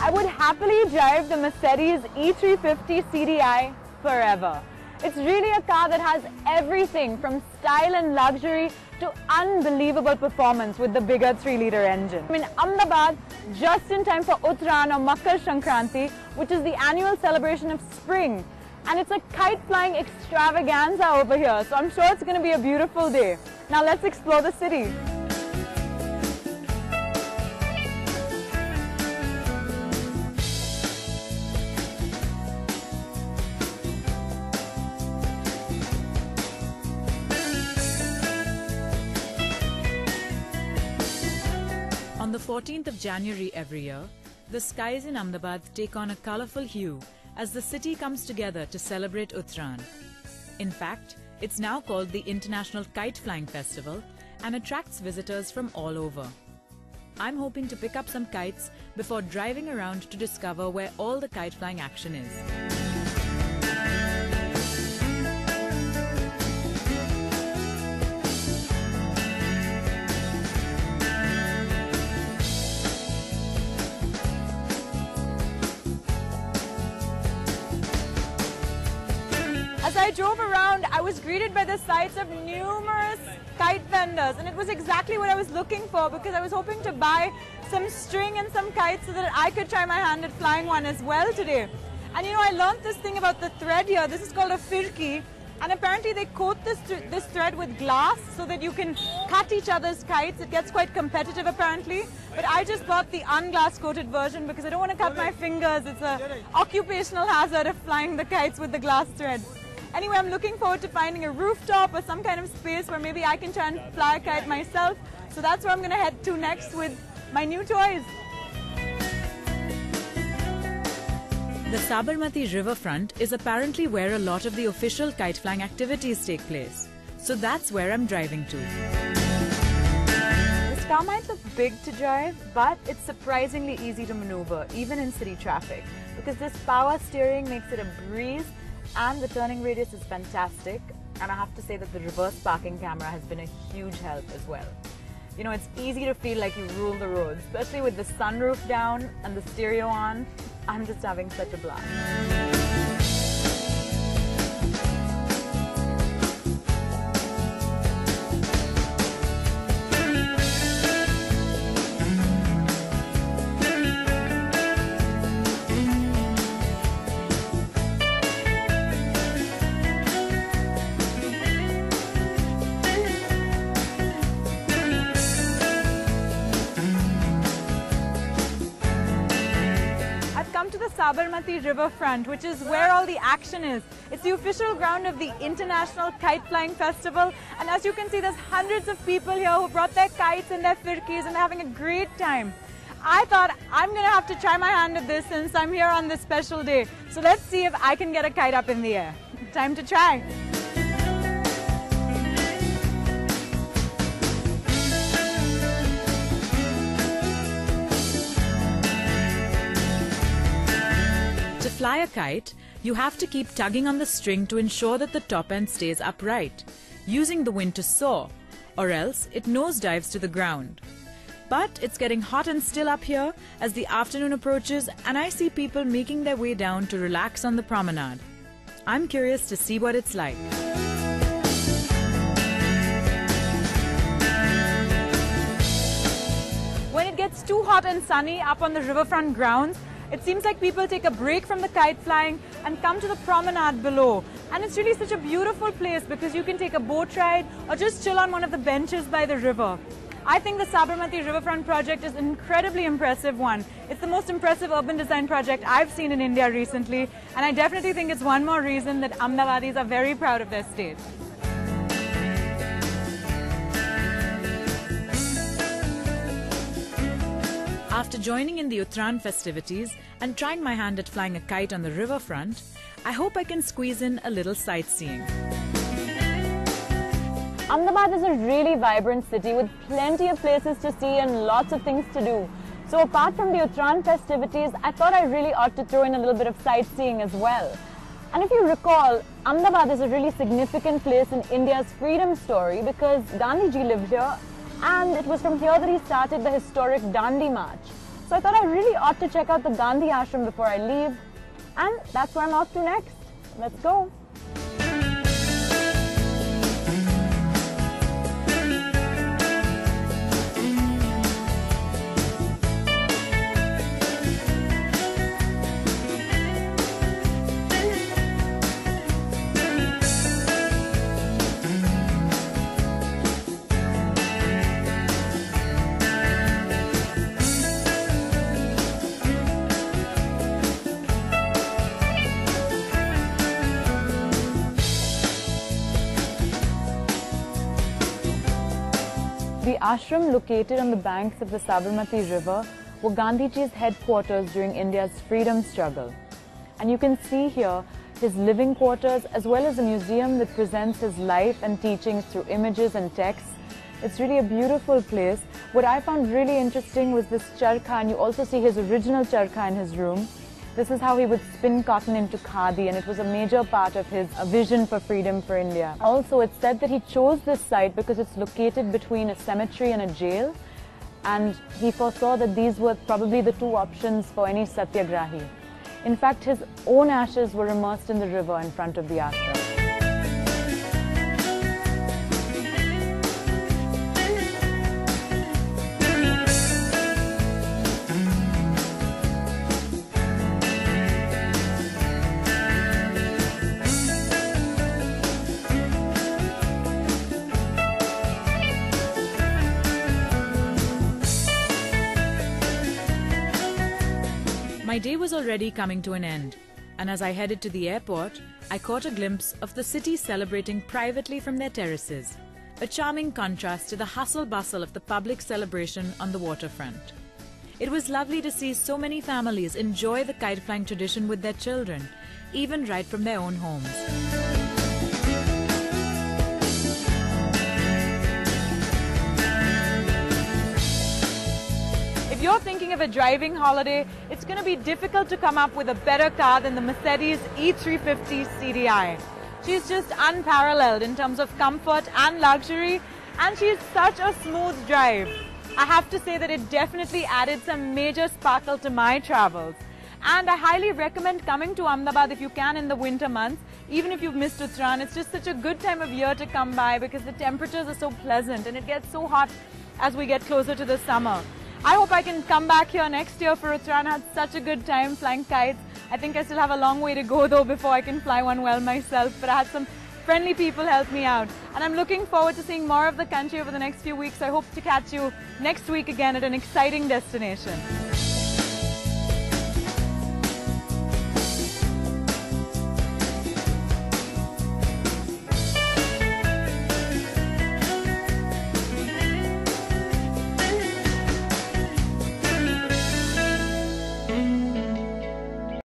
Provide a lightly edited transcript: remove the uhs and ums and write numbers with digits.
I would happily drive the Mercedes E350 CDI forever. It's really a car that has everything from style and luxury to unbelievable performance with the bigger 3-litre engine. I'm in Ahmedabad just in time for Uttaran or Makar Sankranti, which is the annual celebration of spring. And it's a kite flying extravaganza over here, so I'm sure it's going to be a beautiful day. Now let's explore the city. On the 14th of January every year, the skies in Ahmedabad take on a colourful hue as the city comes together to celebrate Uttaran. In fact, it's now called the International Kite Flying Festival and attracts visitors from all over. I'm hoping to pick up some kites before driving around to discover where all the kite flying action is. As I drove around, I was greeted by the sights of numerous kite vendors, and it was exactly what I was looking for, because I was hoping to buy some string and some kites so that I could try my hand at flying one as well today. And you know, I learned this thing about the thread here. This is called a firki, and apparently they coat this thread with glass so that you can cut each other's kites. It gets quite competitive apparently, but I just bought the unglass coated version because I don't want to cut my fingers. It's an occupational hazard of flying the kites with the glass thread. Anyway, I'm looking forward to finding a rooftop or some kind of space where maybe I can try and fly a kite myself. So that's where I'm going to head to next with my new toys. The Sabarmati riverfront is apparently where a lot of the official kite flying activities take place. So that's where I'm driving to. This car might look big to drive, but it's surprisingly easy to maneuver, even in city traffic, because this power steering makes it a breeze. And the turning radius is fantastic, and I have to say that the reverse parking camera has been a huge help as well. You know, it's easy to feel like you rule the road, especially with the sunroof down and the stereo on. I'm just having such a blast. To the Sabarmati riverfront, which is where all the action is. It's the official ground of the International Kite Flying Festival, and as you can see, there's hundreds of people here who brought their kites and their firkis and having a great time. I thought I'm gonna have to try my hand at this since I'm here on this special day. So let's see if I can get a kite up in the air. Time to try. To fly a kite, you have to keep tugging on the string to ensure that the top end stays upright, using the wind to soar, or else it nosedives to the ground. But it's getting hot and still up here as the afternoon approaches, and I see people making their way down to relax on the promenade. I'm curious to see what it's like. When it gets too hot and sunny up on the riverfront grounds, it seems like people take a break from the kite flying and come to the promenade below. And it's really such a beautiful place because you can take a boat ride or just chill on one of the benches by the river. I think the Sabarmati Riverfront project is an incredibly impressive one. It's the most impressive urban design project I've seen in India recently, and I definitely think it's one more reason that Ahmedabadis are very proud of their state. After joining in the Uttaran festivities and trying my hand at flying a kite on the riverfront, I hope I can squeeze in a little sightseeing. Ahmedabad is a really vibrant city with plenty of places to see and lots of things to do. So apart from the Uttaran festivities, I thought I really ought to throw in a little bit of sightseeing as well. And if you recall, Ahmedabad is a really significant place in India's freedom story because Gandhi ji lived here, and it was from here that he started the historic Dandi March. So I thought I really ought to check out the Gandhi Ashram before I leave. And that's where I'm off to next. Let's go. The ashram, located on the banks of the Sabarmati river, were Gandhiji's headquarters during India's freedom struggle. And you can see here his living quarters as well as a museum that presents his life and teachings through images and texts. It's really a beautiful place. What I found really interesting was this charkha, and you also see his original charkha in his room. This is how he would spin cotton into khadi, and it was a major part of his vision for freedom for India. Also, it's said that he chose this site because it's located between a cemetery and a jail, and he foresaw that these were probably the two options for any satyagrahi. In fact, his own ashes were immersed in the river in front of the ashram. My day was already coming to an end, and as I headed to the airport, I caught a glimpse of the city celebrating privately from their terraces, a charming contrast to the hustle-bustle of the public celebration on the waterfront. It was lovely to see so many families enjoy the kite flying tradition with their children, even right from their own homes. If you're thinking of a driving holiday, it's going to be difficult to come up with a better car than the Mercedes E350 CDI. She's just unparalleled in terms of comfort and luxury, and she's such a smooth drive. I have to say that it definitely added some major sparkle to my travels. And I highly recommend coming to Ahmedabad if you can in the winter months. Even if you've missed Uttarayan, it's just such a good time of year to come by because the temperatures are so pleasant and it gets so hot as we get closer to the summer. I hope I can come back here next year for Uttarayan. I had such a good time flying kites. I think I still have a long way to go though before I can fly one well myself, but I had some friendly people help me out. And I'm looking forward to seeing more of the country over the next few weeks. I hope to catch you next week again at an exciting destination.